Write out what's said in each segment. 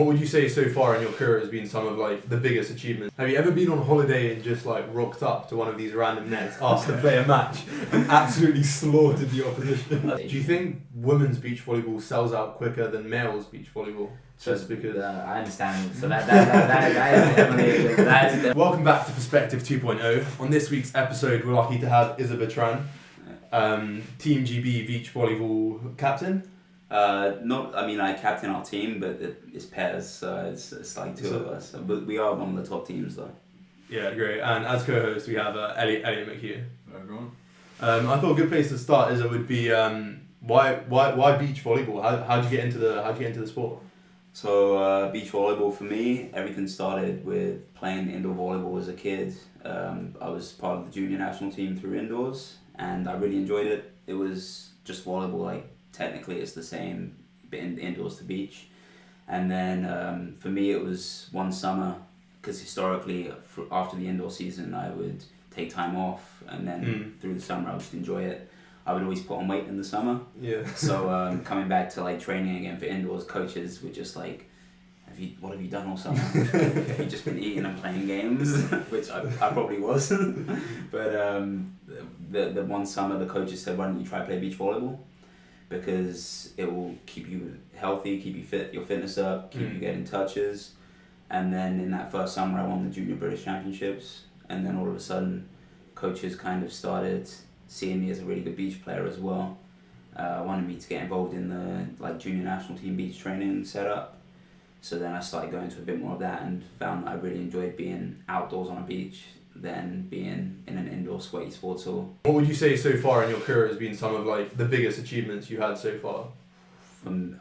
What would you say so far in your career has been some of like the biggest achievements? Have you ever been on holiday and just like rocked up to one of these random nets, asked to play a match, and absolutely slaughtered the opportunity? Do you think women's beach volleyball sells out quicker than males beach volleyball? Just because I understand. So that is definitely. Welcome back to Perspective 2.0. On this week's episode, we're lucky to have Issa Batrane, Team GB beach volleyball captain. I captain our team, but it's pairs, so it's like two of us. But we are one of the top teams, though. Yeah, great. And as co-host, we have Elliot McHugh. Hello, everyone. I thought a good place to start would be why beach volleyball? How'd you get into the sport? So beach volleyball for me, everything started with playing indoor volleyball as a kid. I was part of the junior national team through indoors, and I really enjoyed it. It was just volleyball, like technically it's the same indoors to beach. And then for me it was one summer, because historically after the indoor season I would take time off, and then through the summer I would just enjoy it. I would always put on weight in the summer. Yeah. So coming back to like training again for indoors, coaches were just like, what have you done all summer? Have you just been eating and playing games? Which I probably was. But the one summer the coaches said, why don't you try play beach volleyball? Because it will keep you healthy, keep you fit, your fitness up, keep you getting touches. And then in that first summer I won the Junior British Championships, and then all of a sudden coaches kind of started seeing me as a really good beach player as well. Wanted me to get involved in the junior national team beach training setup. So then I started going to a bit more of that and found that I really enjoyed being outdoors on a beach than being in an indoor sweaty sports hall. What would you say so far in your career has been some of like the biggest achievements you had so far?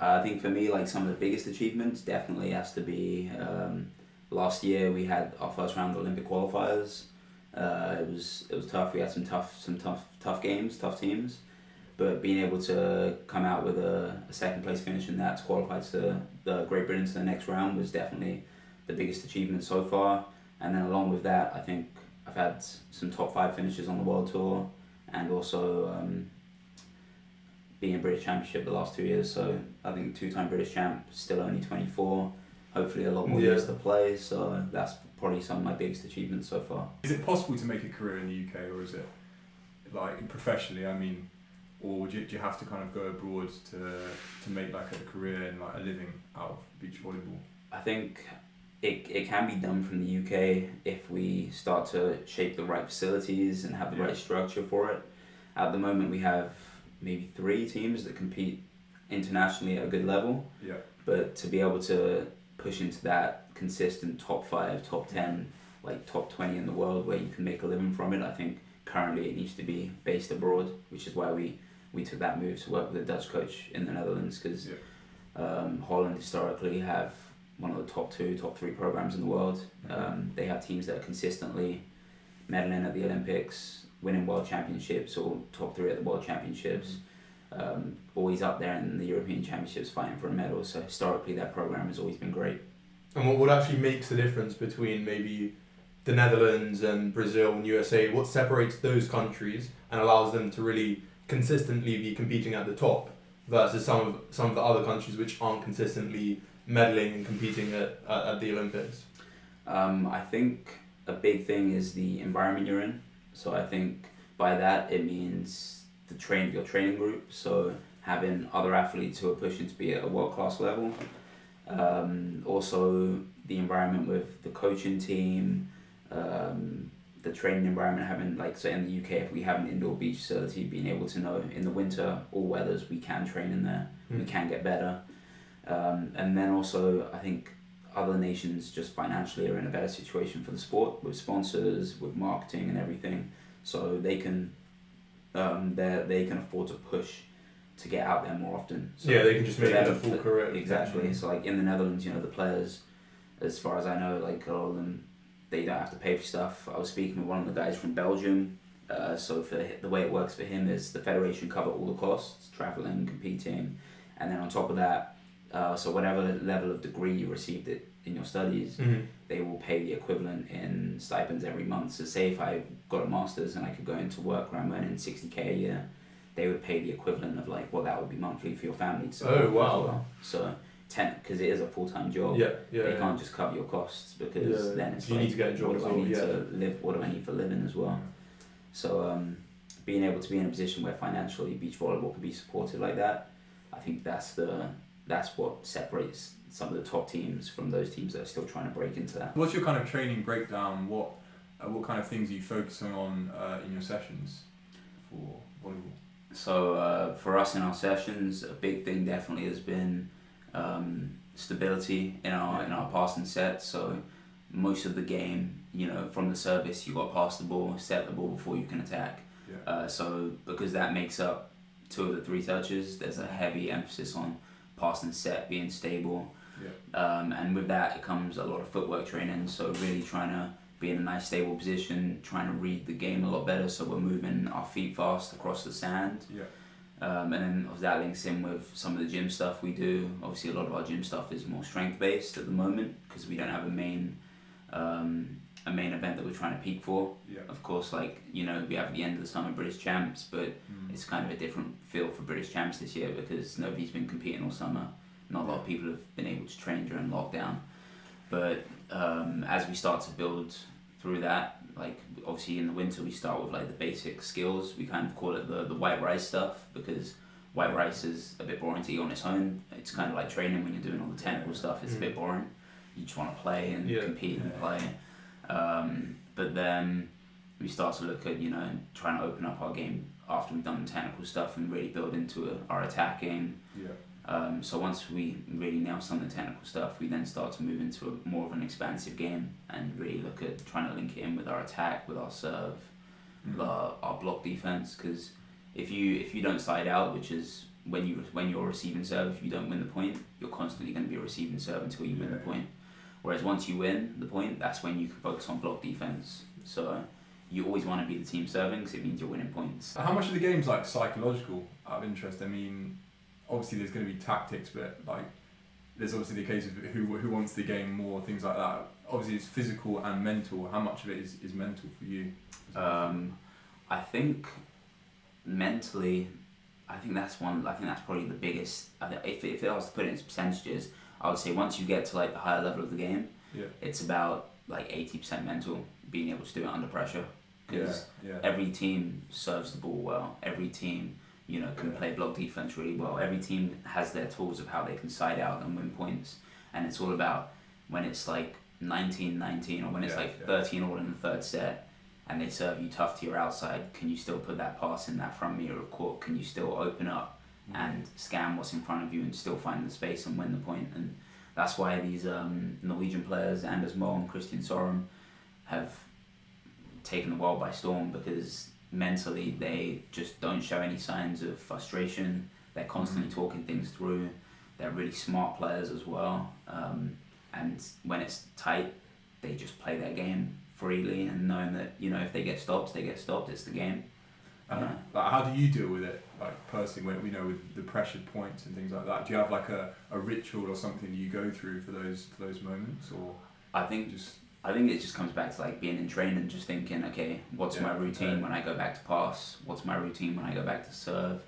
I think for me, like some of the biggest achievements definitely has to be last year we had our first round of Olympic qualifiers. It was tough. We had some tough games, tough teams, but being able to come out with a second place finish in that to qualify to the Great Britain to the next round was definitely the biggest achievement so far. And then along with that, I think I've had some top 5 finishes on the world tour, and also being a British Championship the last 2 years. So I think 2-time British champ, still only 24. Hopefully a lot more years to play. So that's probably some of my biggest achievements so far. Is it possible to make a career in the UK, or is it like professionally? I mean, or do you have to kind of go abroad to make like a career and like a living out of beach volleyball? I think it can be done from the UK if we start to shape the right facilities and have the right structure for it. At the moment we have maybe 3 teams that compete internationally at a good level. Yeah. But to be able to push into that consistent top 5, top 10, like top 20 in the world where you can make a living from it, I think currently it needs to be based abroad, which is why we took that move to work with a Dutch coach in the Netherlands, because Holland historically have one of the top 2, top 3 programs in the world. They have teams that are consistently medaling at the Olympics, winning world championships or top 3 at the world championships, always up there in the European championships fighting for a medal. So historically that program has always been great. And what actually makes the difference between maybe the Netherlands and Brazil and USA? What separates those countries and allows them to really consistently be competing at the top versus some of the other countries which aren't consistently medaling and competing at the Olympics? I think a big thing is the environment you're in. So I think by that it means your training group. So having other athletes who are pushing to be at a world-class level. Also the environment with the coaching team, the training environment, having so in the UK if we have an indoor beach facility, being able to know in the winter, all weathers, we can train in there, we can get better. And then also I think other nations just financially are in a better situation for the sport, with sponsors, with marketing and everything, so they can afford to push to get out there more often. So they can just make it a full career. Exactly. So like in the Netherlands, the players, as far as I know, like a lot of them, they don't have to pay for stuff. I was speaking with one of the guys from Belgium. So for the way it works for him is the federation cover all the costs, traveling, competing, and then on top of that, so whatever level of degree you received it in your studies, they will pay the equivalent in stipends every month. So say if I got a master's and I could go into work where I'm earning 60k a year, they would pay the equivalent of what that would be monthly for your family. Oh wow! So because it is a full-time job. They can't just cover your costs, because then it's you like, need to get a job what as do I well, need to live? What do I need for living as well? So being able to be in a position where financially beach volleyball can be supported like that, I think that's what separates some of the top teams from those teams that are still trying to break into that. What's your kind of training breakdown? What kind of things are you focusing on in your sessions for volleyball? So for us in our sessions, a big thing definitely has been stability in our passing set. So most of the game, from the service, you got to pass the ball, set the ball before you can attack. So because that makes up 2 of the 3 touches, there's a heavy emphasis on pass and set being stable. And with that, it comes a lot of footwork training. So really trying to be in a nice stable position, trying to read the game a lot better, so we're moving our feet fast across the sand. And then that links in with some of the gym stuff we do. Obviously a lot of our gym stuff is more strength based at the moment, because we don't have a main event that we're trying to peak for. Of course, we have at the end of the summer British Champs, but it's kind of a different feel for British Champs this year, because nobody's been competing all summer. Not a lot of people have been able to train during lockdown. But as we start to build through that, obviously in the winter we start with the basic skills. We kind of call it the white rice stuff, because white rice is a bit boring to eat on its own. It's kind of like training when you're doing all the technical stuff. It's a bit boring. You just want to play and compete and play. But then we start to look at trying to open up our game after we've done the technical stuff and really build into our attacking. So once we really nail some of the technical stuff, we then start to move into more of an expansive game and really look at trying to link it in with our attack, with our serve, with our block defense. Because if you don't side out, which is when you're receiving serve, if you don't win the point, you're constantly going to be receiving serve until you win the point. Whereas once you win the point, that's when you can focus on block defense. So you always want to be the team serving, because it means you're winning points. How much of the game's psychological, out of interest? I mean, obviously there's going to be tactics, but there's obviously the case of who wants the game more, things like that. Obviously it's physical and mental. How much of it is mental for you? I think mentally, I think that's probably the biggest. If I was to put it into percentages, I would say once you get to the higher level of the game, it's about 80% mental, being able to do it under pressure. Because every team serves the ball well. Every team can play block defense really well. Every team has their tools of how they can side out and win points. And it's all about when it's 19-19 or when it's 13 all in the third set and they serve you tough to your outside, can you still put that pass in that front mirror of court? Can you still open up and scan what's in front of you and still find the space and win the point? And that's why these Norwegian players, Anders Moe and Christian Sorum, have taken the world by storm, because mentally they just don't show any signs of frustration. They're constantly talking things through. They're really smart players as well, and when it's tight, they just play their game freely and knowing that if they get stopped, they get stopped. It's the game. How do you deal with it, personally, when with the pressured points and things like that? Do you have a ritual or something you go through for those moments, or? I think it just comes back to being in training, just thinking, okay, what's my routine when I go back to pass? What's my routine when I go back to serve?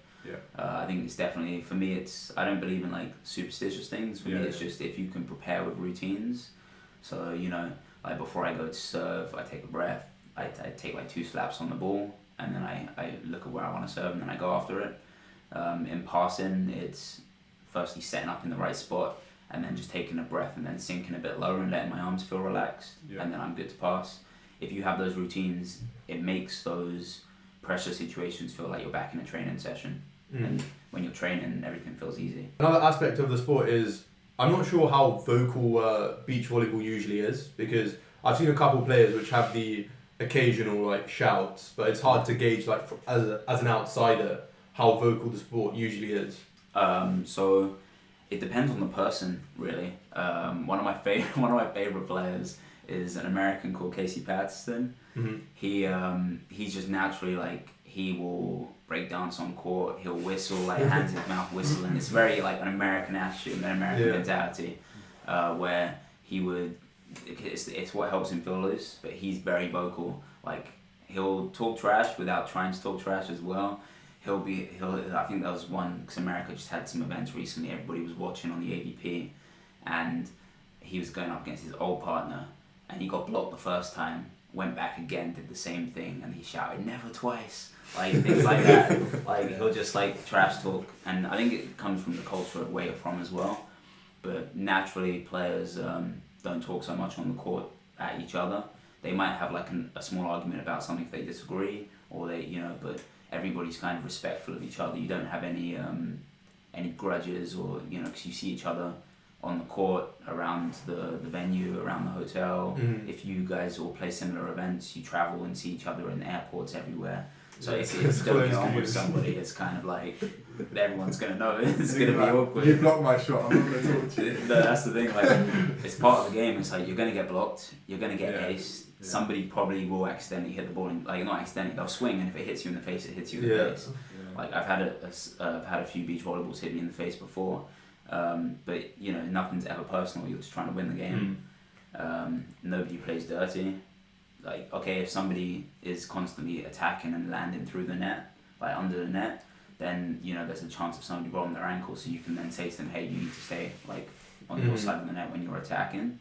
I think it's definitely, for me, I don't believe in superstitious things. For me, it's just if you can prepare with routines. So, before I go to serve, I take a breath, I take 2 slaps on the ball, and then I look at where I want to serve, and then I go after it. In passing, it's firstly setting up in the right spot, and then just taking a breath and then sinking a bit lower and letting my arms feel relaxed, and then I'm good to pass. If you have those routines, it makes those pressure situations feel like you're back in a training session. And when you're training, everything feels easy. Another aspect of the sport is, I'm not sure how vocal beach volleyball usually is, because I've seen a couple of players which have the occasional shouts, but it's hard to gauge as an outsider how vocal the sport usually is. So it depends on the person, really. One of my favorite players is an American called Casey Patterson. He's just naturally he will break dance on court. He'll whistle, hands in his mouth whistling. It's very an American attitude, an American mentality, where he would. It's what helps him feel loose, but he's very vocal. He'll talk trash without trying to talk trash as well. I think that was one, because America just had some events recently, everybody was watching on the AVP, and he was going up against his old partner, and he got blocked the first time, went back again, did the same thing, and he shouted, "Never twice," like things like that. Like he'll just like trash talk, and I think it comes from the culture of where you're from as well. But naturally, players don't talk so much on the court at each other. They might have like a small argument about something if they disagree, or they, but everybody's kind of respectful of each other. You don't have any grudges, or because you see each other on the court, around the venue, around the hotel. Mm-hmm. If you guys all play similar events, you travel and see each other in airports everywhere. So if you don't get on with somebody, it's kind of like everyone's gonna know it. It's gonna be awkward. You blocked my shot. I'm not gonna talk to you. No, that's the thing. Like, it's part of the game. It's like you're gonna get blocked. You're gonna get aced. Yeah. Somebody probably will accidentally hit the ball, like not accidentally. They'll swing, and if it hits you in the face, it hits you in the face. Yeah. Like I've had a few beach volleyballs hit me in the face before, but nothing's ever personal. You're just trying to win the game. Nobody plays dirty. Like, okay, if somebody is constantly attacking and landing through the net, like under the net, then there's a chance of somebody rolling their ankle, so you can then say to them, hey, you need to stay like on your side of the net when you're attacking.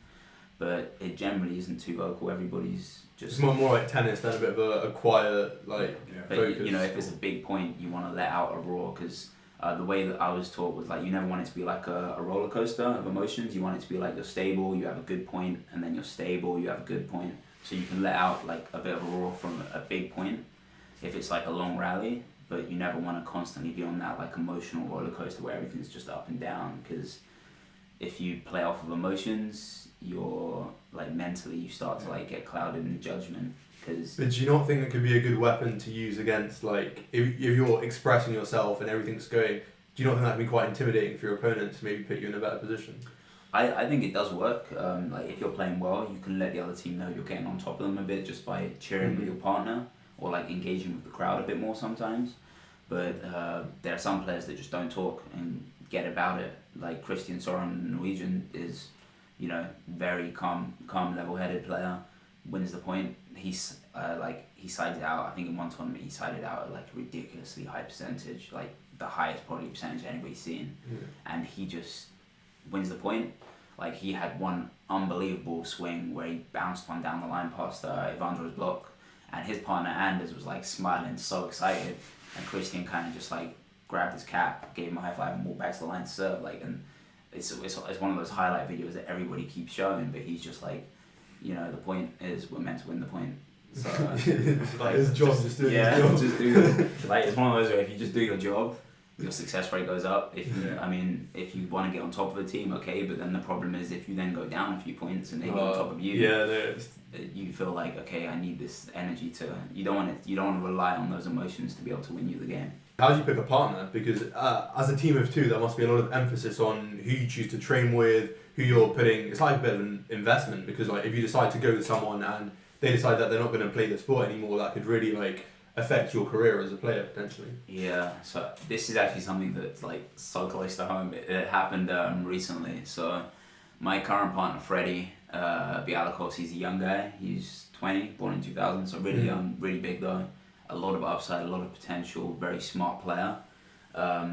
But it generally isn't too vocal. Everybody's just... It's more like tennis than a bit of a quiet, like, But focus. if it's a big point, you want to let out a roar, because the way that I was taught was like you never want it to be like a roller coaster of emotions. You want it to be like you're stable, you have a good point, and then you're stable, you have a good point. So you can let out like a bit of a roar from a big point if it's like a long rally, but you never want to constantly be on that like emotional roller coaster where everything's just up and down, because if you play off of emotions, you're like mentally you start to like get clouded in judgment. But do you not think it could be a good weapon to use against, like, if you're expressing yourself and everything's going, do you not think that can be quite intimidating for your opponent to maybe put you in a better position? I think it does work. Like if you're playing well, you can let the other team know you're getting on top of them a bit just by cheering with your partner, or like engaging with the crowd a bit more sometimes. But there are some players that just don't talk and get about it. Like Christian Soren, Norwegian, is very calm, level-headed player. Wins the point. He sides it out. I think in one tournament he sided out at like a ridiculously high percentage, like the highest probably percentage anybody's seen, and he just wins the point. Like he had one unbelievable swing where he bounced one down the line past Evandro's block, and his partner Anders was like smiling, so excited, and Christian kind of just like grabbed his cap, gave him a high five, and walked back to the line to serve. Like, and it's one of those highlight videos that everybody keeps showing, but he's just like, the point is we're meant to win the point. So it's like his job, just doing his job. Just do like it's one of those where if you just do your job, your success rate goes up. If you want to get on top of a team, okay, but then the problem is if you then go down a few points and they get on top of you, you feel like, okay, I need this energy to. You don't want to rely on those emotions to be able to win you the game. How do you pick a partner? Because as a team of two, there must be a lot of emphasis on who you choose to train with, who you're putting. It's like a bit of an investment, because like if you decide to go with someone and they decide that they're not going to play the sport anymore, that could really like affect your career as a player potentially. Yeah, so this is actually something that's like so close to home. It happened recently. So my current partner Freddie Bialakos, he's a young guy. He's 20, born in 2000, so really young, really big though. A lot of upside, a lot of potential, very smart player. I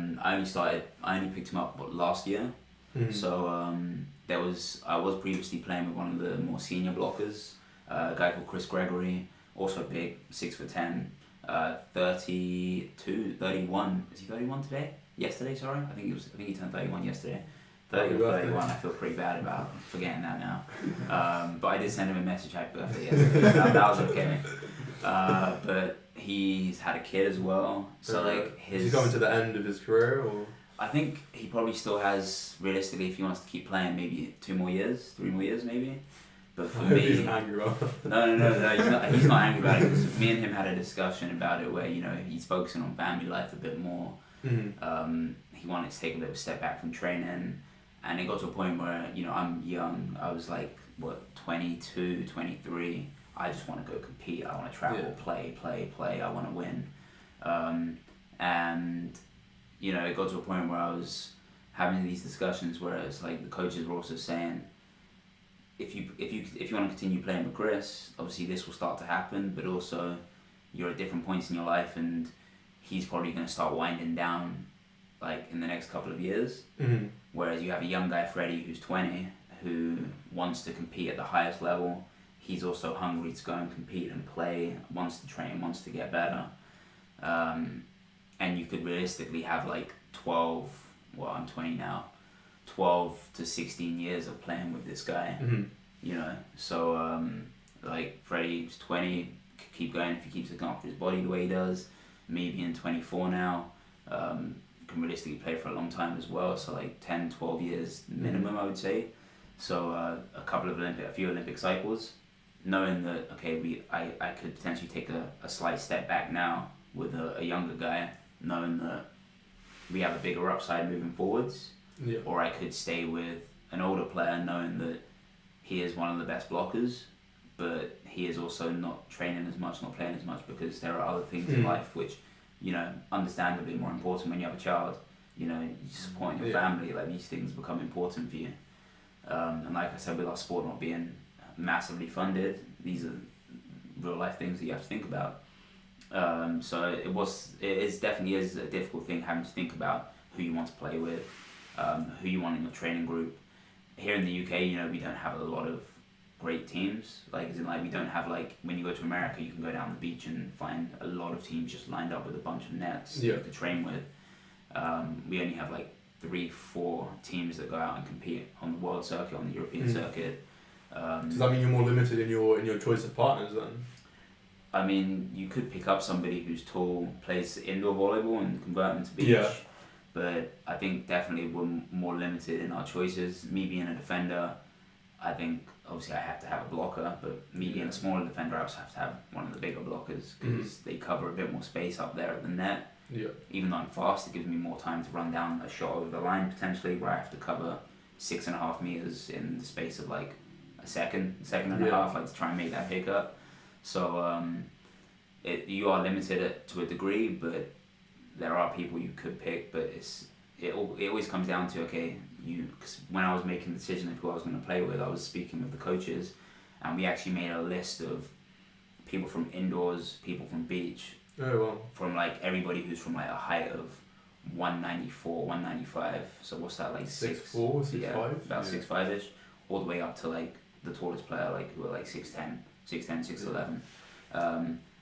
only picked him up last year. So I was previously playing with one of the more senior blockers, a guy called Chris Gregory, also big, 6'10", 31. Is he 31 today? Yesterday, sorry. I think he turned 31 yesterday. 30 or 31. I feel pretty bad about forgetting that now. But I did send him a message, happy birthday yesterday. that was okay. But he's had a kid as well. So like is he coming to the end of his career, or? I think he probably still has, realistically, if he wants to keep playing, maybe 2 more years, 3 more years maybe. But for me, he's angry about it. No, he's not angry about it, because me and him had a discussion about it where he's focusing on family life a bit more. He wanted to take a bit of a step back from training, and it got to a point where I'm young. I was like 22, 23. I just want to go compete. I want to travel, play. I want to win, and it got to a point where I was having these discussions where it's like the coaches were also saying, if you want to continue playing with Chris, obviously this will start to happen, but also you're at different points in your life, and he's probably going to start winding down like in the next couple of years. Whereas you have a young guy, Freddie, who's 20, who wants to compete at the highest level. He's also hungry to go and compete and play, wants to train, wants to get better. And you could realistically have like 12, well, I'm 20 now, 12 to 16 years of playing with this guy, you know. So, like, Freddie's 20, could keep going if he keeps looking after his body the way he does. Me being 24 now, can realistically play for a long time as well. So, like, 10, 12 years minimum, I would say. So, a few Olympic cycles. Knowing that, okay, I could potentially take a slight step back now with a younger guy, knowing that we have a bigger upside moving forwards. Yeah. Or I could stay with an older player, knowing that he is one of the best blockers, but he is also not training as much, not playing as much, because there are other things in life which, you know, understandably more important when you have a child. You know, you supporting your family, like, these things become important for you. And like I said, with our sport not being massively funded, these are real life things that you have to think about. So it definitely is a difficult thing, having to think about who you want to play with, who you want in your training group. Here in the UK, you know, we don't have a lot of great teams. Like, as in, like, we don't have, like, when you go to America, you can go down the beach and find a lot of teams just lined up with a bunch of nets that you can train with. We only have like 3-4 teams that go out and compete on the world circuit, on the European circuit. Does that mean you're more limited in your choice of partners then? I mean, you could pick up somebody who's tall, plays indoor volleyball, and convert them to beach. Yeah. But I think definitely we're more limited in our choices. Me being a defender, I think obviously I have to have a blocker, but me being a smaller defender, I also have to have one of the bigger blockers, because they cover a bit more space up there at the net. Yeah. Even though I'm fast, it gives me more time to run down a shot over the line potentially, where I have to cover 6.5 meters in the space of like a second and a half, like, to try and make that pick up. So you are limited to a degree, but there are people you could pick. But it always comes down to, okay, because when I was making the decision of who I was going to play with, I was speaking with the coaches, and we actually made a list of people from indoors, people from beach. Oh, wow. From like everybody who's from like a height of 194, 195. So what's that, like 6'4", 6'5"? Yeah, about 6'5"-ish, all the way up to like the tallest player, like, who are like 6'10", 6'11".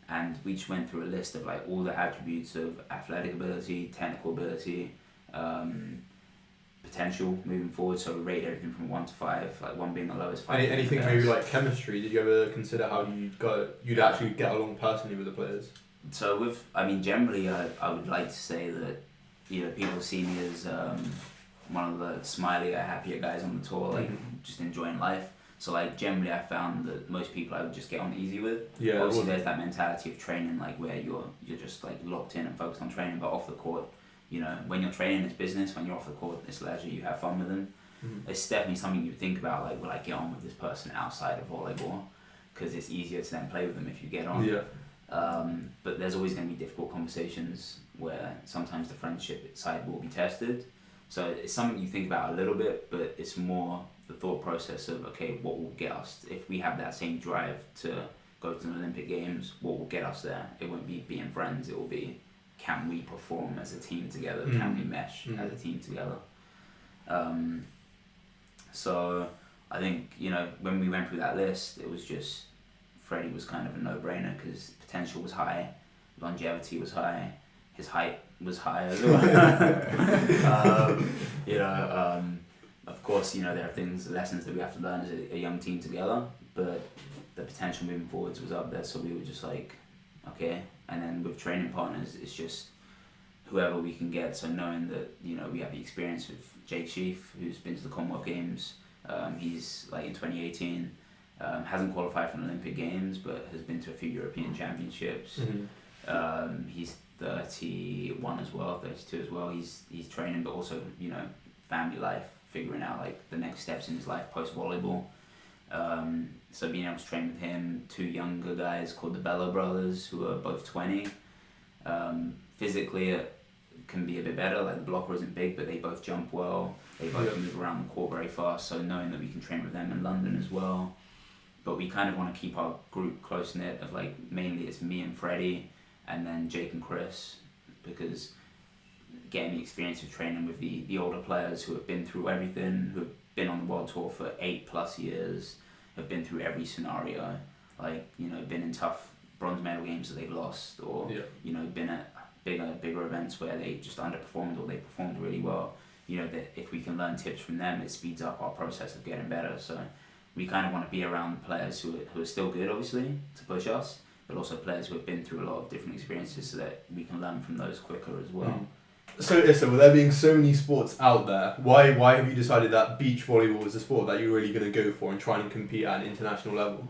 And we just went through a list of like all the attributes of athletic ability, technical ability, potential moving forward. So we rated everything from 1 to 5, like 1 being the lowest, 5 being Anything the maybe best. like chemistry? Did you ever consider how you'd actually get along personally with the players? So generally I would like to say that, you know, people see me as one of the smilier, happier guys on the tour, like just enjoying life. So like generally I found that most people I would just get on easy with. Yeah. Obviously there's that mentality of training, like, where you're just like locked in and focused on training, but off the court, you know, when you're training it's business, when you're off the court it's leisure, you have fun with them. It's definitely something you think about, like, will I get on with this person outside of volleyball? Because it's easier to then play with them if you get on. Yeah. But there's always going to be difficult conversations where sometimes the friendship side will be tested. So it's something you think about a little bit, but it's more the thought process of, okay, what will get us, if we have that same drive to go to the Olympic Games, what will get us there? It won't be being friends, it will be, can we perform as a team together? Can we mesh as a team together? So I think, you know, when we went through that list, it was just, Freddie was kind of a no-brainer, because potential was high, longevity was high, his height was high as well. You know, of course, you know, there are lessons that we have to learn as a young team together, but the potential moving forwards was up there, so we were just like, okay. And then with training partners, it's just whoever we can get. So knowing that, you know, we have the experience with Jake Sheaf, who's been to the Commonwealth Games. He's like in 2018. Hasn't qualified for the Olympic Games, but has been to a few European Championships. He's 31 as well, 32 as well. He's training, but also, you know, family life, figuring out like the next steps in his life post volleyball. So being able to train with him, 2 younger guys called the Bello brothers, who are both 20. Physically, it can be a bit better. Like, the blocker isn't big, but they both jump well. They both move around the court very fast. So knowing that we can train with them in London as well. But we kind of want to keep our group close knit of, like, mainly it's me and Freddie, and then Jake and Chris because getting the experience of training with the older players who have been through everything, who have been on the world tour for 8+ years, have been through every scenario, like, you know, been in tough bronze medal games that they've lost, or you know, been at bigger events where they just underperformed or they performed really well. You know, that if we can learn tips from them, it speeds up our process of getting better. So we kind of want to be around players who are still good, obviously, to push us, but also players who have been through a lot of different experiences so that we can learn from those quicker as well. So Issa, with there being so many sports out there, why have you decided that beach volleyball is a sport that you're really going to go for and try and compete at an international level?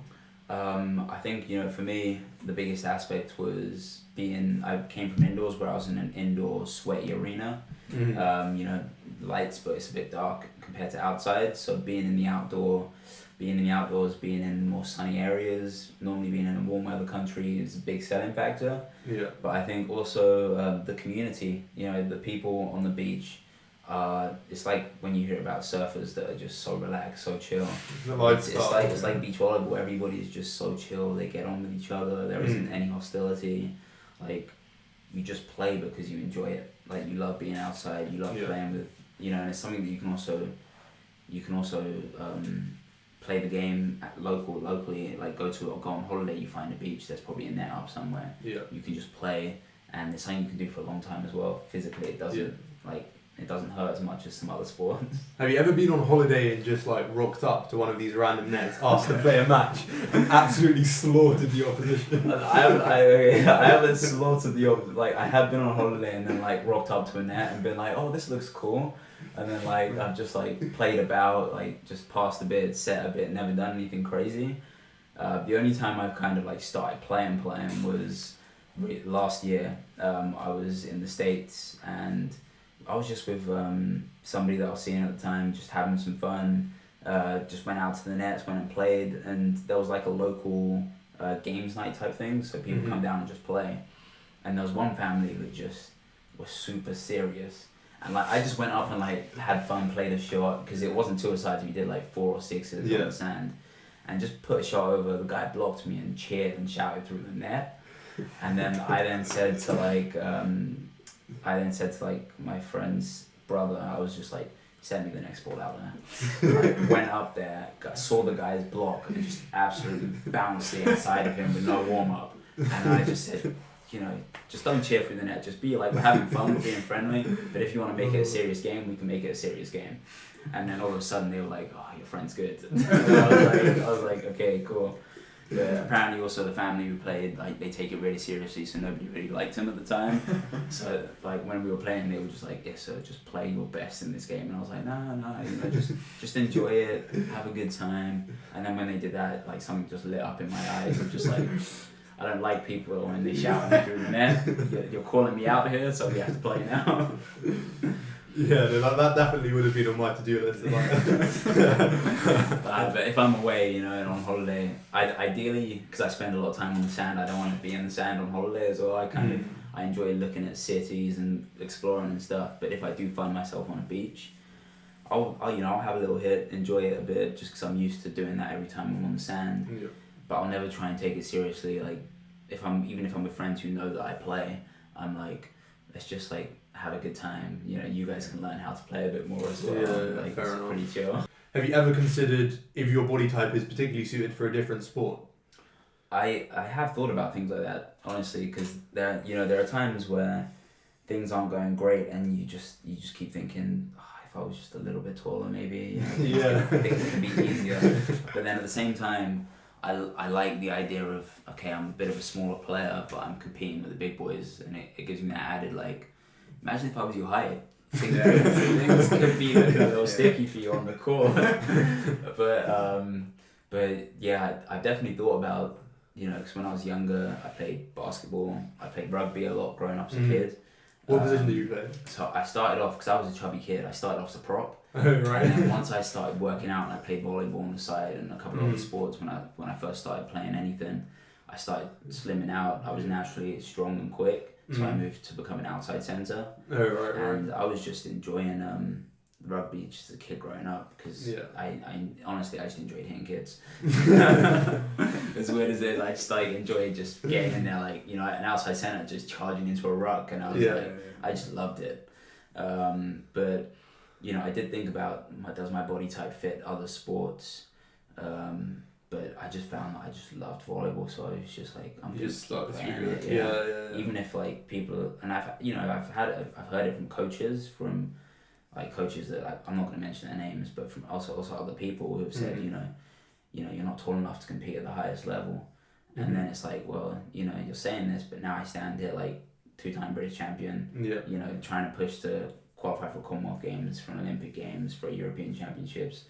I think, you know, for me, the biggest aspect was I came from indoors where I was in an indoor sweaty arena. You know, lights, but it's a bit dark compared to outside. So being in the outdoors, being in more sunny areas, normally being in a warm weather country is a big selling factor. Yeah. But I think also the community, you know, the people on the beach. It's like when you hear about surfers that are just so relaxed, so chill. It's like beach volleyball. Everybody's just so chill. They get on with each other. There isn't any hostility. Like, you just play because you enjoy it. Like, you love being outside. You love playing with, you know, and it's something that you can also play the game locally. Like, go on holiday. You find a beach. There's probably a net up somewhere. Yeah. You can just play, and it's something you can do for a long time as well. Physically, it doesn't it doesn't hurt as much as some other sports. Have you ever been on holiday and just like rocked up to one of these random nets, asked to play a match, and absolutely slaughtered the opposition? I haven't slaughtered the opposition. Like, I have been on holiday and then like rocked up to a net and been like, oh, this looks cool. And then like I've just like played about, like just passed a bit, set a bit, never done anything crazy. The only time I've kind of like started playing was last year. I was in the States and I was just with somebody that I was seeing at the time, just having some fun. Just went out to the nets, went and played, and there was like a local games night type thing, so people come down and just play. And there was one family that just was super serious, and like I just went up and like had fun, played a shot, because it wasn't suicides. We did like 4 or 6s on the sand, and just put a shot over. The guy blocked me and cheered and shouted through the net, and then I said to my friend's brother, I was just like, send me the next ball out there. I went up there, saw the guy's block, and just absolutely bounced it inside of him with no warm up. And I just said, you know, just don't cheer through the net. Just be like, we're having fun, we're being friendly. But if you want to make it a serious game, we can make it a serious game. And then all of a sudden they were like, oh, your friend's good. I was like, okay, cool. But apparently also the family who played, like, they take it really seriously, so nobody really liked him at the time. So like when we were playing, they were just like, so just play your best in this game. And I was like, no, you know, just enjoy it, have a good time. And then when they did that, like something just lit up in my eyes. I'm just like, I don't like people when they shout at me through the net. You're calling me out here, so we have to play now. Yeah, no, that definitely would have been on my to-do list. But if I'm away, you know, and on holiday, ideally, because I spend a lot of time on the sand, I don't want to be in the sand on holiday as well. I enjoy looking at cities and exploring and stuff. But if I do find myself on a beach, I'll have a little hit, enjoy it a bit, just because I'm used to doing that every time I'm on the sand. Yeah. But I'll never try and take it seriously. Like, even if I'm with friends who know that I play, I'm like, let's just like have a good time. You know, you guys can learn how to play a bit more as well. Yeah, like, fair it's enough. Pretty chill. Have you ever considered if your body type is particularly suited for a different sport? I have thought about things like that, honestly, because there are times where things aren't going great, and you just keep thinking, if I was just a little bit taller, maybe, you know, things could be easier. But then at the same time, I like the idea of, okay, I'm a bit of a smaller player, but I'm competing with the big boys, and it gives me that added, like, imagine if I was your height. Things could be a little sticky for you on the court. But yeah, I've definitely thought about, you know, because when I was younger, I played basketball, I played rugby a lot growing up as a kid. What position did you play? So I started off, because I was a chubby kid, I started off as a prop. Oh, right. And then once I started working out and I played volleyball on the side and a couple of other sports, when I first started playing anything, I started slimming out. I was naturally strong and quick, so I moved to become an outside centre. Oh, right. And I was just enjoying rugby just as a kid growing up because Yeah. I honestly I just enjoyed hitting kids. As weird as it is, I just like enjoyed just getting in there, like, you know, an outside centre just charging into a ruck, and I was like, I just loved it. But you know, I did think about does my body type fit other sports, but I just found that I just loved volleyball, so I was just like, I'm You just started playing through it. it. Yeah. Even if like people, and I've heard it from coaches, from like coaches that, like, I'm not going to mention their names, but from also other people who have said, you know, you're not tall enough to compete at the highest level. And then it's like, well, you know, you're saying this, but now I stand here like 2-time British champion, you know, trying to push to qualify for Commonwealth Games, for an Olympic Games, for European Championships,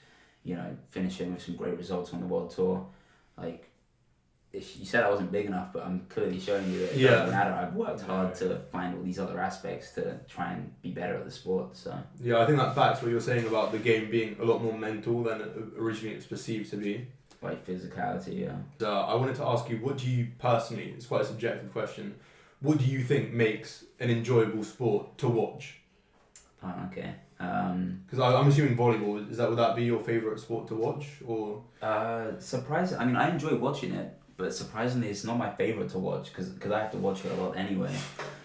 you know, finishing with some great results on the World Tour. Like, you said I wasn't big enough, but I'm clearly showing you that it doesn't matter. I've worked hard to find all these other aspects to try and be better at the sport. So yeah, I think that backs what you're saying about the game being a lot more mental than originally it's perceived to be. like physicality, yeah. So I wanted to ask you, what do you personally, it's quite a subjective question, what do you think makes an enjoyable sport to watch? Oh, okay. Because I'm assuming volleyball, would that be your favourite sport to watch, or? Surprising. I mean, I enjoy watching it, but surprisingly, it's not my favorite to watch because I have to watch it a lot anyway.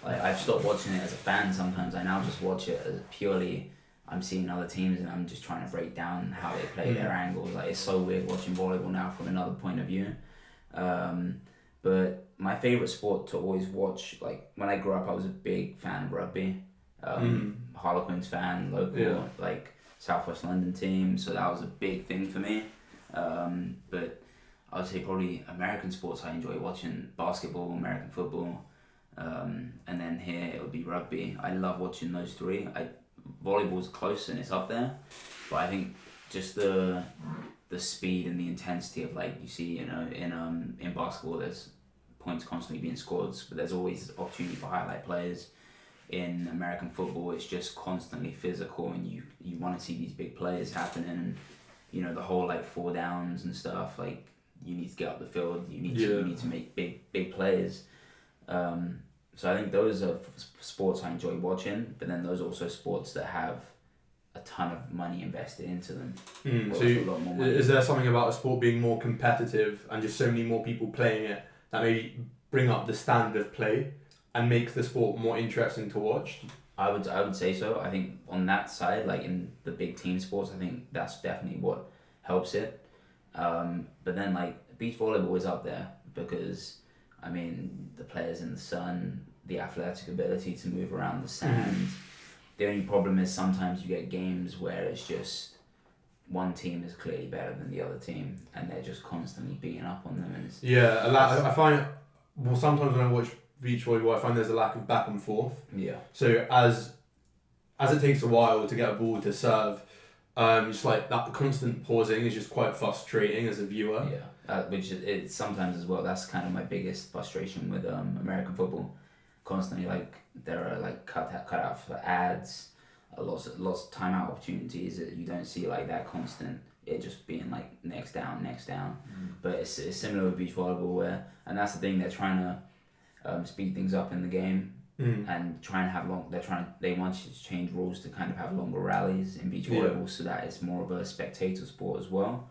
Like, I've stopped watching it as a fan sometimes. I now just watch it as purely, I'm seeing other teams and I'm just trying to break down how they play their angles. Like, it's so weird watching volleyball now from another point of view. But my favorite sport to always watch, like when I grew up, I was a big fan of rugby. Harlequins fan, local, like Southwest London team. So that was a big thing for me. But I would say probably American sports I enjoy watching: basketball, American football, and then here it would be rugby. I love watching those three. Volleyball's close and it's up there, but I think just the speed and the intensity of, like, you see, you know, in basketball there's points constantly being scored, but there's always opportunity for highlight plays. In American football, it's just constantly physical, and you want to see these big plays happening, and you know, the whole like 4 downs and stuff. Like, you need to get up the field, you need to make big plays. So I think those are sports I enjoy watching, but then those are also sports that have a ton of money invested into them. So is there something about a sport being more competitive and just so many more people playing it that maybe bring up the standard of play and makes the sport more interesting to watch? I would say so. I think on that side, like in the big team sports, I think that's definitely what helps it. But then, like, beach volleyball is up there because, I mean, the players in the sun, the athletic ability to move around the sand. The only problem is sometimes you get games where it's just one team is clearly better than the other team, and they're just constantly beating up on them. And I find, well, sometimes when I watch beach volleyball, I find there's a lack of back and forth. Yeah. So as it takes a while to get a ball to serve, just like that constant pausing is just quite frustrating as a viewer. Yeah, which is sometimes as well. That's kind of my biggest frustration with American football. Constantly, like, there are like cut out for ads, lots of timeout opportunities that you don't see, like that constant. It just being like next down. But it's similar with beach volleyball, where, and that's the thing, they're trying to speed things up in the game and try and have they want you to change rules to kind of have longer rallies in beach volleyball so that it's more of a spectator sport as well.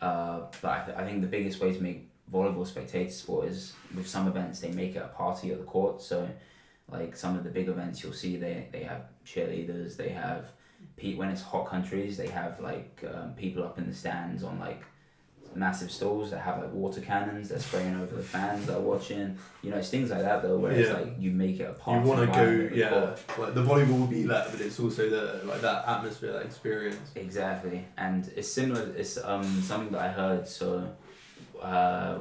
But I think the biggest way to make volleyball spectator sport is with some events they make it a party at the court. So like some of the big events you'll see they have cheerleaders, they have when it's hot countries they have like people up in the stands on like massive stalls that have like water cannons that are spraying over the fans that are watching. You know, it's things like that though, where it's like you make it a party. You want to go, like the volleyball will be that, but it's also that atmosphere, that experience. Exactly, and it's similar. It's something that I heard. So, I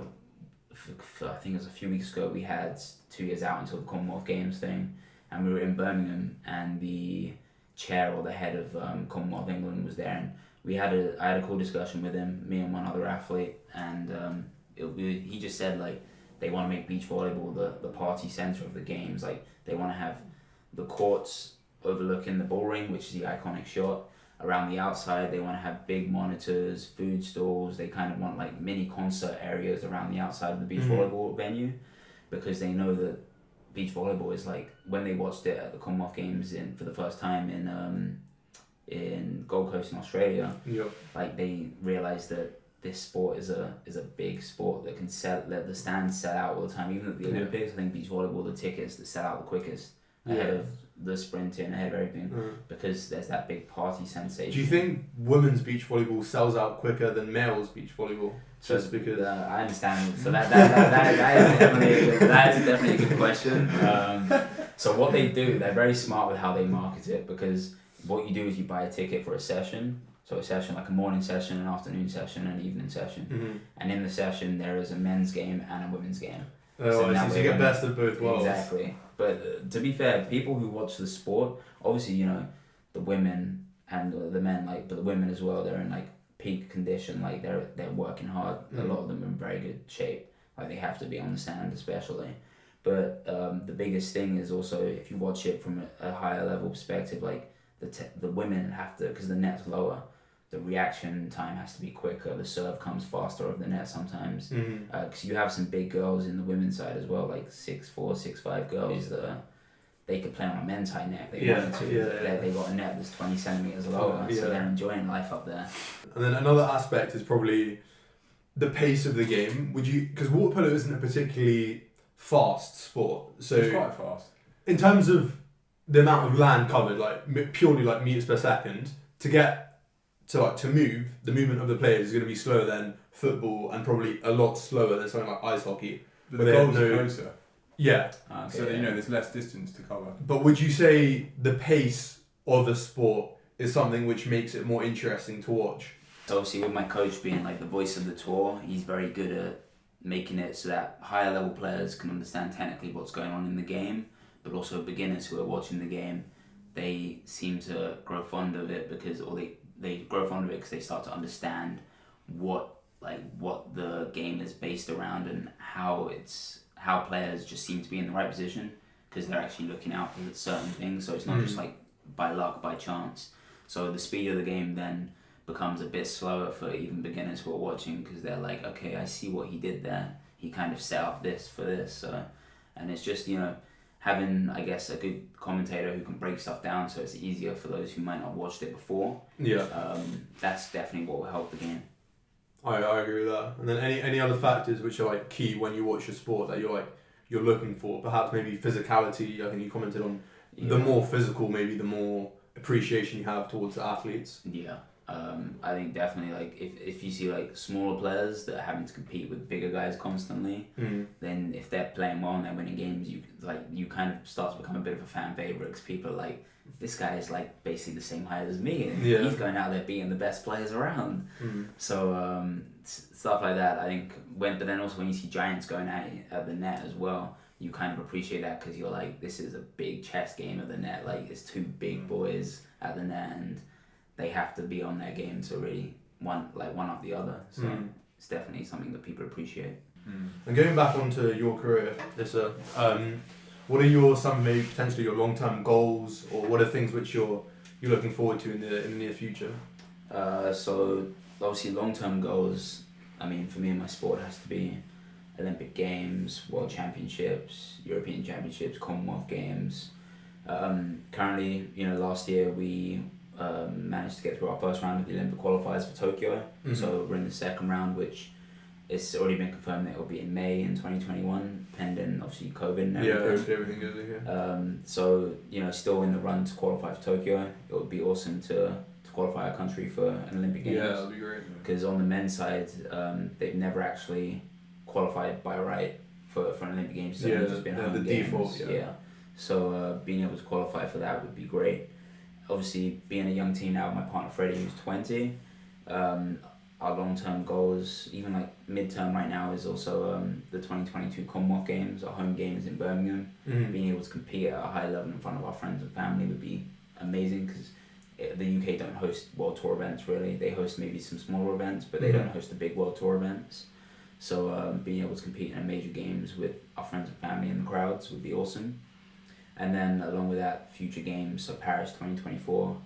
think it was a few weeks ago. We had 2 years out until the Commonwealth Games thing, and we were in Birmingham, and the chair or the head of Commonwealth England was there, and I had a cool discussion with him, me and one other athlete, and he just said like they want to make beach volleyball the party center of the games. Like they want to have the courts overlooking the ball ring, which is the iconic shot. Around the outside, they want to have big monitors, food stalls. They kind of want like mini concert areas around the outside of the beach volleyball venue, because they know that beach volleyball is like, when they watched it at the Commonwealth Games for the first time in Gold Coast in Australia, Yeah. like they realised that this sport is a big sport that can let the stands sell out all the time. Even at the Olympics, I think beach volleyball, the tickets that sell out the quickest ahead of the sprinting, ahead of everything, because there's that big party sensation. Do you think women's beach volleyball sells out quicker than males beach volleyball? So Just because I understand. So that is definitely a good question. So what they do, they're very smart with how they market it, because what you do is you buy a ticket for a session. So a session like a morning session, an afternoon session, an evening session, and in the session there is a men's game and a women's game. so you get best of both worlds. Exactly. But to be fair, people who watch the sport, obviously, you know, the women and the men, like, but the women as well, they're in like peak condition, like they're working hard. A lot of them are in very good shape, like they have to be on the sand especially. But the biggest thing is also, if you watch it from a higher level perspective, like the women have to, because the net's lower, the reaction time has to be quicker, the serve comes faster over the net sometimes, because you have some big girls in the women's side as well, like 6'4", 6'5" girls that they could play on a men's high net if they wanted to. They got a net that's 20 centimeters lower, so they're enjoying life up there. And then another aspect is probably the pace of the game. Because water polo isn't a particularly fast sport, so it's quite fast in terms of the amount of land covered, like purely like meters per second, to move, the movement of the players is going to be slower than football, and probably a lot slower than something like ice hockey. The goals are closer. Yeah. Okay, so you know there's less distance to cover. But would you say the pace of the sport is something which makes it more interesting to watch? So obviously with my coach being like the voice of the tour, he's very good at making it so that higher level players can understand technically what's going on in the game, but also beginners who are watching the game, they seem to grow fond of it because they grow fond of it because they start to understand what the game is based around, and how players just seem to be in the right position because they're actually looking out for certain things. So it's not just like by luck, by chance. So the speed of the game then becomes a bit slower for even beginners who are watching, because they're like, okay, I see what he did there. He kind of set up this for this. And it's just, you know, having, I guess, a good commentator who can break stuff down so it's easier for those who might not have watched it before. Yeah. That's definitely what will help the game. I agree with that. And then any other factors which are like key when you watch a sport that you're looking for? Perhaps maybe physicality. I think you commented on the more physical, maybe the more appreciation you have towards the athletes. Yeah. I think definitely, like, if you see like smaller players that are having to compete with bigger guys constantly, then if they're playing well and they're winning games, you kind of start to become a bit of a fan favorite, because people are like, this guy is like basically the same height as me, and he's going out there beating the best players around. So stuff like that, I think. But then also when you see giants going at the net as well, you kind of appreciate that, because you're like, this is a big chess game at the net. Like, it's two big boys at the net, and they have to be on their game to really one up the other. So it's definitely something that people appreciate. And going back onto your career, Issa, what are some maybe potentially your long-term goals, or what are things which you're looking forward to in the near future? So obviously long-term goals, I mean, for me in my sport has to be Olympic Games, World Championships, European Championships, Commonwealth Games. Currently, you know, last year we managed to get through our first round of the Olympic qualifiers for Tokyo. So we're in the second round, which it's already been confirmed that it will be in May in 2021, pending obviously COVID and everything. Yeah, everything goes okay. So, you know, still in the run to qualify for Tokyo. It would be awesome to qualify our country for an Olympic Games. Yeah, that would be great. Because on the men's side, they've never actually qualified by right for an Olympic Games. It's just been home the games. default. Yeah. So being able to qualify for that would be great. Obviously, being a young team now with my partner Freddie, who's 20, our long-term goals, even like mid-term right now, is also the 2022 Commonwealth Games, our home games in Birmingham. Being able to compete at a high level in front of our friends and family would be amazing, because the UK don't host World Tour events really. They host maybe some smaller events, but they don't host the big World Tour events. So being able to compete in major games with our friends and family in the crowds would be awesome. And then along with that, future games, so Paris 2024,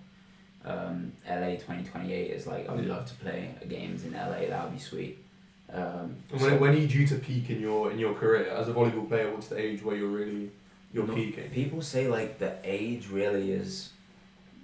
LA 2028 is like, I would love to play games in LA. That would be sweet. When are you due to peak in your career as a volleyball player? What's the age where you're peaking? People say like the age really is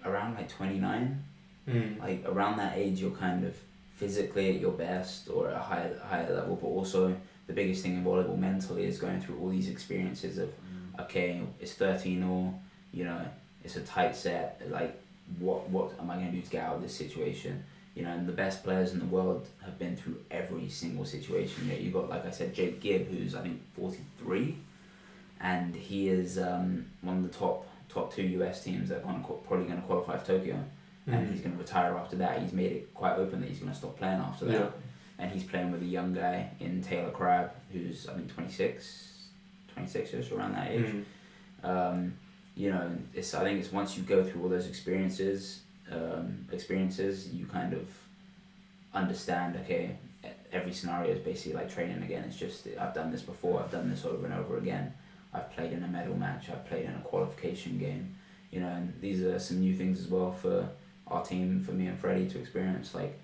around like 29. Mm. Like around that age, you're kind of physically at your best or at a higher level, but also the biggest thing in volleyball mentally is going through all these experiences of, okay, it's 13 or, you know, it's a tight set, like what am I going to do to get out of this situation? You know, and the best players in the world have been through every single situation. You know, you got, like I said, Jake Gibb, who's I think 43, and he is one of the top 2 US teams that are probably going to qualify for Tokyo. And he's going to retire after that. He's made it quite open that he's going to stop playing after that. Yeah. And he's playing with a young guy in Taylor Crabb, who's I think 26ish, around that age. You know, I think it's once you go through all those experiences, you kind of understand, okay, every scenario is basically like training again. It's just, I've done this before, I've done this over and over again. I've played in a medal match, I've played in a qualification game. You know, and these are some new things as well for our team, for me and Freddie to experience. Like,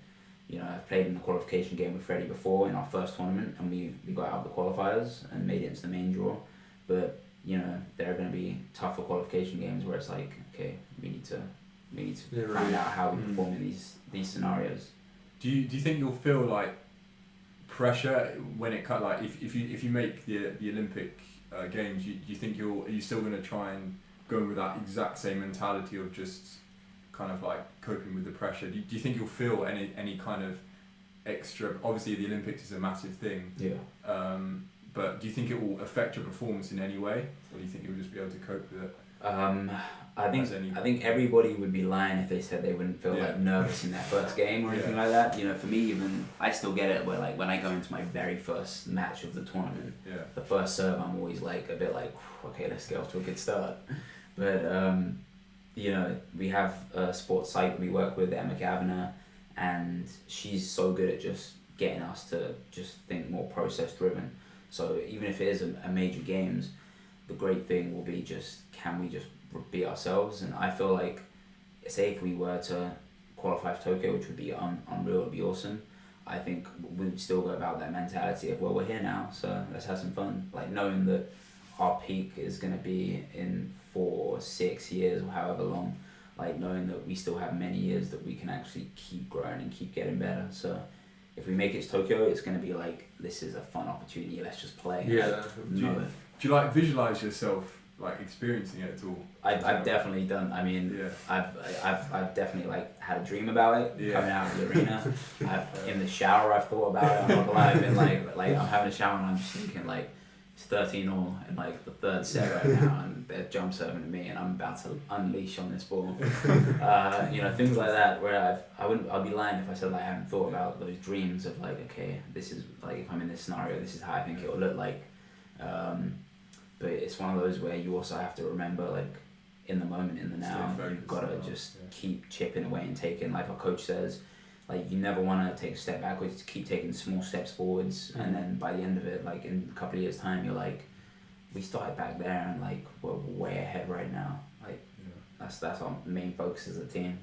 you know, I've played in the qualification game with Freddie before in our first tournament, and we got out of the qualifiers and made it into the main draw. But, you know, there are going to be tougher qualification games where it's like, okay, we need to find out how we perform in these scenarios. Do you think you'll feel like pressure when it like if you make the Olympic games? Do you think are you still going to try and go with that exact same mentality of just kind of like coping with the pressure? Do you think you'll feel any kind of extra? Obviously, the Olympics is a massive thing. Yeah. But do you think it will affect your performance in any way, or do you think you'll just be able to cope with it? I think everybody would be lying if they said they wouldn't feel like nervous in their first game or anything like that. You know, for me, even I still get it where like when I go into my very first match of the tournament, the first serve, I'm always like a bit like, okay, let's get off to a good start. But you know, we have a sports psych we work with, Emma Kavanagh, and she's so good at just getting us to just think more process driven. So even if it is a major games, the great thing will be can we just be ourselves? And I feel like, say if we were to qualify for Tokyo, which would be unreal, it would be awesome, I think we would still go about that mentality of, well, we're here now, so let's have some fun. Like knowing that our peak is going to be in 4, 6 years or however long, like knowing that we still have many years that we can actually keep growing and keep getting better. So if we make it to Tokyo, it's going to be like, this is a fun opportunity, let's just play. Yeah. Do you like visualize yourself like experiencing it at all? I've definitely done. I mean, I've definitely like had a dream about it coming out of the arena. In the shower I've thought about it. I'm not gonna lie. I've been like I'm having a shower and I'm just thinking like it's 13-all in like the third set right now, and they're jump serving to me, and I'm about to unleash on this ball. You know, things like that where I'd be lying if I said like I haven't thought about those dreams of like, okay, this is like if I'm in this scenario, this is how I think it will look like. But it's one of those where you also have to remember, like, in the moment, in the now, you've got to just keep chipping away and taking, like our coach says, like, you never want to take a step backwards, keep taking small steps forwards, and then by the end of it, like, in a couple of years' time, you're like, we started back there, and, like, we're way ahead right now. Like, that's our main focus as a team.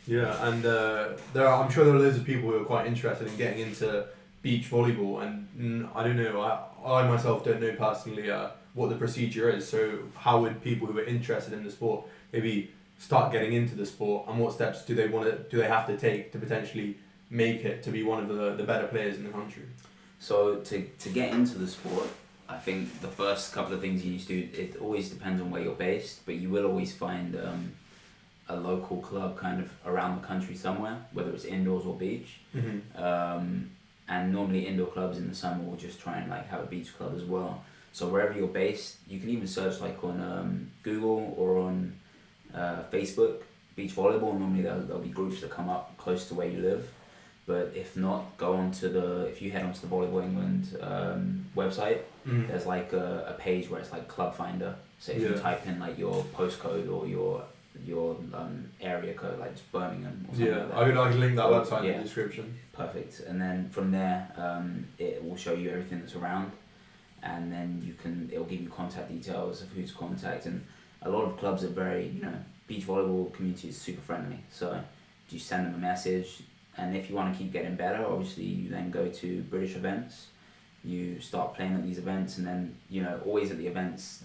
Yeah, and I'm sure there are loads of people who are quite interested in getting into beach volleyball, and I don't know, I myself don't know personally what the procedure is, so how would people who are interested in the sport maybe start getting into the sport, and what steps do they have to take to potentially make it to be one of the better players in the country? So to get into the sport, I think the first couple of things you need to do, it always depends on where you're based, but you will always find a local club kind of around the country somewhere, whether it's indoors or beach. And normally indoor clubs in the summer will just try and like have a beach club as well. So wherever you're based, you can even search like on Google or on Facebook, beach volleyball. Normally there'll be groups that come up close to where you live. But if not, if you head onto the Volleyball England website, there's like a page where it's like Club Finder. So if you type in like your postcode or your area code, like just Birmingham or something like that. I could link that website in the description. Perfect. And then from there, it will show you everything that's around, and then it'll give you contact details of who to contact. And a lot of clubs are very, beach volleyball community is super friendly. So you send them a message, and if you want to keep getting better, obviously you then go to British events. You start playing at these events, and then always at the events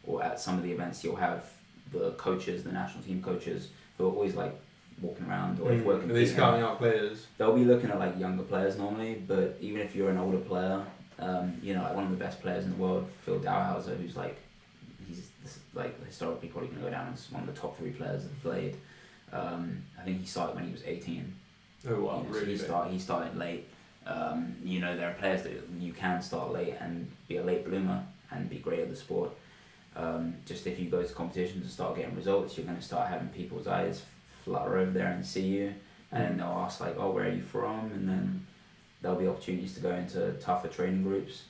or at some of the events you'll have the coaches, the national team coaches, who are always like walking around or working. Are they scouting out players? They'll be looking at like younger players normally, but even if you're an older player, like one of the best players in the world, Phil Dowhauser, who's like, he's like historically probably going to go down as one of the top 3 players that have played. I think he started when he was 18. Oh wow, really? So he started late. There are players that you can start late and be a late bloomer and be great at the sport. Just if you go to competitions and start getting results, you're going to start having people's eyes flutter over there and see you, and then they'll ask like, oh, where are you from? And then there'll be opportunities to go into tougher training groups.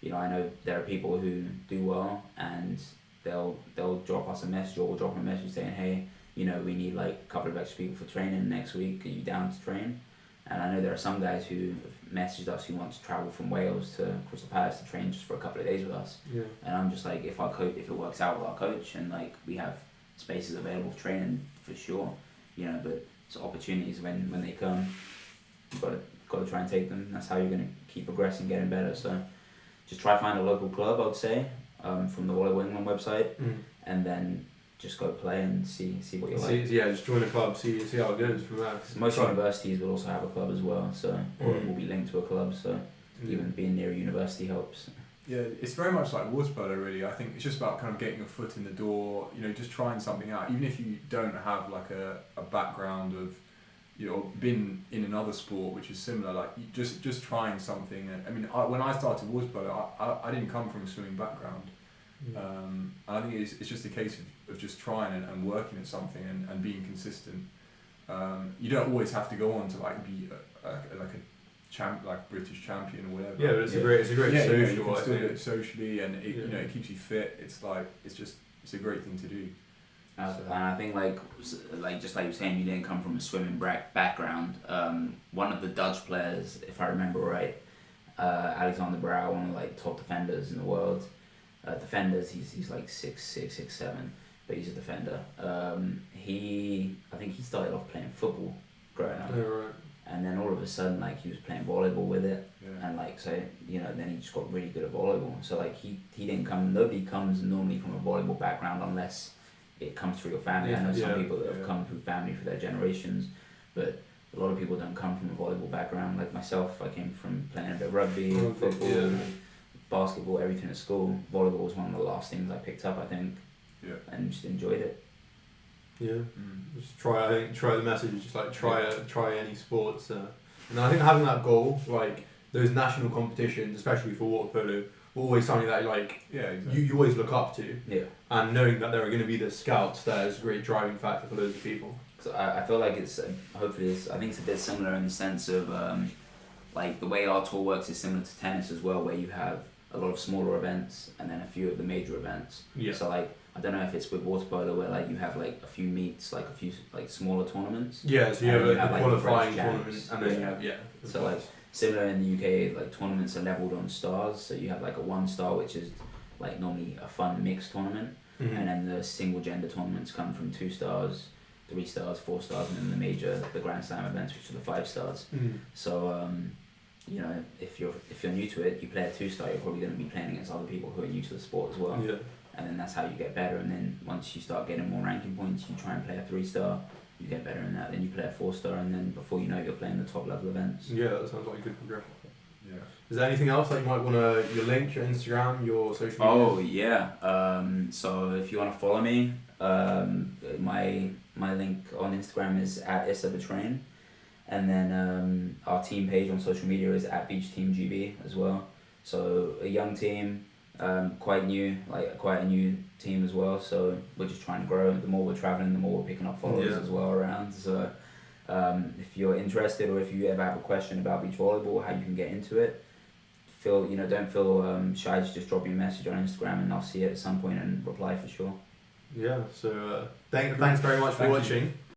I know there are people who do well and they'll drop us a message, or we'll drop them a message saying, hey, we need like a couple of extra people for training next week. Are you down to train? And I know there are some guys who have messaged us who want to travel from Wales to Crystal Palace to train just for a couple of days with us. Yeah. And I'm just like, if it works out with our coach and like we have spaces available for training, for sure. But it's opportunities when they come. You've got to try and take them. That's how you're going to keep progressing, getting better. So just try to find a local club, I would say, from the Volleyball England website, and then just go play and see what you're like. Yeah, just join a club, see how it goes from there. Most universities will also have a club as well, so or it will be linked to a club. So even being near a university helps. Yeah, it's very much like water polo, really. I think it's just about kind of getting your foot in the door, just trying something out. Even if you don't have like a background of, been in another sport which is similar, like just trying something. And I mean, when I started water polo, I didn't come from a swimming background. And I think it's just a case of just trying and working at something and being consistent. You don't always have to go on to like be like British champion or whatever. Yeah, but it's a great social. You can still do it socially, and it keeps you fit. It's a great thing to do. And I think like just like you were saying, you didn't come from a swimming background. One of the Dutch players, if I remember right, Alexander Brouw, one of the like top defenders in the world. Defenders, he's like 6'6", 6'7", but he's a defender. I think he started off playing football growing up. Oh, right. And then all of a sudden, like, he was playing volleyball with it, and like, so then he just got really good at volleyball. So like, nobody comes normally from a volleyball background unless it comes through your family. I know some people that have come through family for their generations, but a lot of people don't come from a volleyball background. Like myself, I came from playing a bit of rugby, football, basketball, everything at school. Volleyball was one of the last things I picked up, I think, and just enjoyed it. Yeah, just try the message. Just like try any sports, and I think having that goal, like those national competitions, especially for water polo, were always something that you always look up to. Yeah, and knowing that there are going to be the scouts there is a great driving factor for loads of people. So I feel like it's I think it's a bit similar in the sense of like the way our tour works is similar to tennis as well, where you have a lot of smaller events and then a few of the major events. Yeah. So like, I don't know if it's with water polo where like you have like a few meets, like a few like smaller tournaments. Yeah, so you have a qualifying tournament and then you have So like similar in the UK, like tournaments are leveled on stars. So you have like a 1 star, which is like normally a fun mixed tournament, and then the single gender tournaments come from 2 stars, 3 stars, 4 stars, and then the Grand Slam events, which are the 5 stars. So if you're new to it, you play a 2-star, you're probably going to be playing against other people who are new to the sport as well. Yeah. And then that's how you get better. And then once you start getting more ranking points, you try and play a 3-star, you get better in that. Then you play a 4-star, and then before you know it, you're playing the top level events. Yeah, that sounds like a good progression. Yeah. Is there anything else that you might want to, your link, your Instagram, your social media? Oh yeah. So if you want to follow me, my link on Instagram is at Issa Batrane. And then our team page on social media is at Beach Team GB as well. So a young team, quite a new team as well. So we're just trying to grow. The more we're traveling, the more we're picking up followers as well around. So if you're interested, or if you ever have a question about beach volleyball, how you can get into it, don't feel shy to just drop me a message on Instagram, and I'll see it at some point and reply for sure. Yeah. So thanks very much for watching.